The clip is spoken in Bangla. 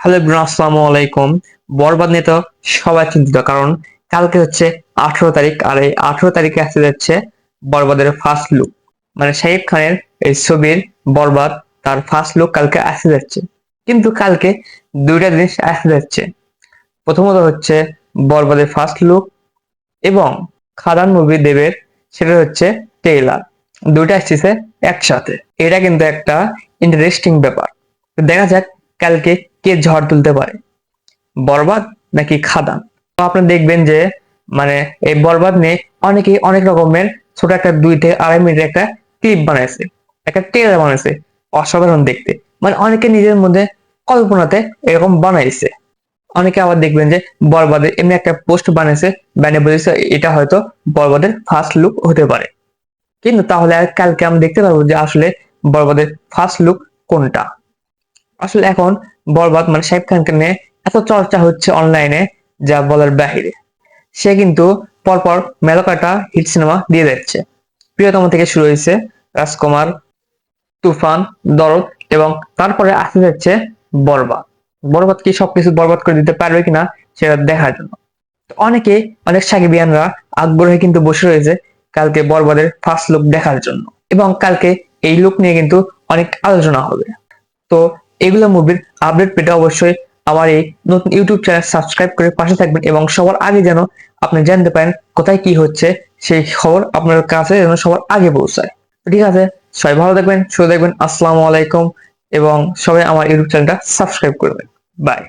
হ্যালো এভরিওয়ান, আসসালামু আলাইকুম। বরবাদ নিয়ে তো সবাই চিন্তিত, কারণ কালকে হচ্ছে 18 তারিখ, আর এই 18 তারিখে আসতে যাচ্ছে বরবাদের ফার্স্ট লুক। মানে শাকিব খানের এই ছবির বরবাদ, তার ফার্স্ট লুক কালকে আসতে যাচ্ছে। কিন্তু কালকে দুইটা জিনিস আসতে যাচ্ছে। প্রথমত হচ্ছে বরবাদের ফার্স্ট লুক, এবং খাদান মুভি দেবের, সেটা হচ্ছে ট্রেইলার। দুইটা আসতেছে একসাথে। এটা কিন্তু একটা ইন্টারেস্টিং ব্যাপার। তো দেখা যাক কালকে কে ঝড় তুলতে পারে, বরবাদ নাকি খাদান। তো আপনি দেখবেন যে মানে এই বরবাদ নিয়ে অনেকে অনেক রকমের ছোট একটা 2 থেকে 2.5 মিনিটের একটা ক্লিপ বানাইছে, একটা ট্রেলার বানাইছে, অসাধারণ দেখতে। মানে অনেকে নিজের মধ্যে কল্পনাতে এরকম বানাইছে। অনেকে আবার দেখবেন যে বরবাদের এমনি একটা পোস্ট বানাইছে, বানিয়ে বলেছে এটা হয়তো বরবাদের ফার্স্ট লুক হতে পারে। কিন্তু তাহলে আর কালকে আমরা দেখতে পারবো যে আসলে বরবাদের ফার্স্ট লুক কোনটা। আসলে এখন বরবাদ মানে শাকিব খানকে নিয়ে এত চর্চা হচ্ছে অনলাইনে, যা বলার বাহিরে। সে কিন্তু পরপর মেলাকাটা হিট সিনেমা দিয়ে যাচ্ছে। প্রিয়তম থেকে শুরু হয়েছে, রাজকুমার, তুফান, দরদ, এবং তারপরে আসতে যাচ্ছে বরবাদ। বরবাদ কি সবকিছু বরবাদ করে দিতে পারবে কিনা সেটা দেখার জন্য তো অনেক সাকিবিয়ানরা আগ্রহে কিন্তু বসে রয়েছে কালকে বরবাদের ফার্স্ট লুক দেখার জন্য। এবং কালকে এই লুক নিয়ে কিন্তু অনেক আলোচনা হবে। তো এগুলো মুভির আপডেট পেতে অবশ্যই আমার এই নতুন ইউটিউব চ্যানেল সাবস্ক্রাইব করে পাশে থাকবেন, এবং সবার আগে যেন আপনি জানতে পারেন কোথায় কি হচ্ছে, সেই খবর আপনার কাছে যেন সবার আগে পৌঁছায়। তো ঠিক আছে, সবাই ভালো থাকবেন, সুস্থ থাকবেন। আসসালামু আলাইকুম, এবং সবাই আমার ইউটিউব চ্যানেলটা সাবস্ক্রাইব করবেন। বাই।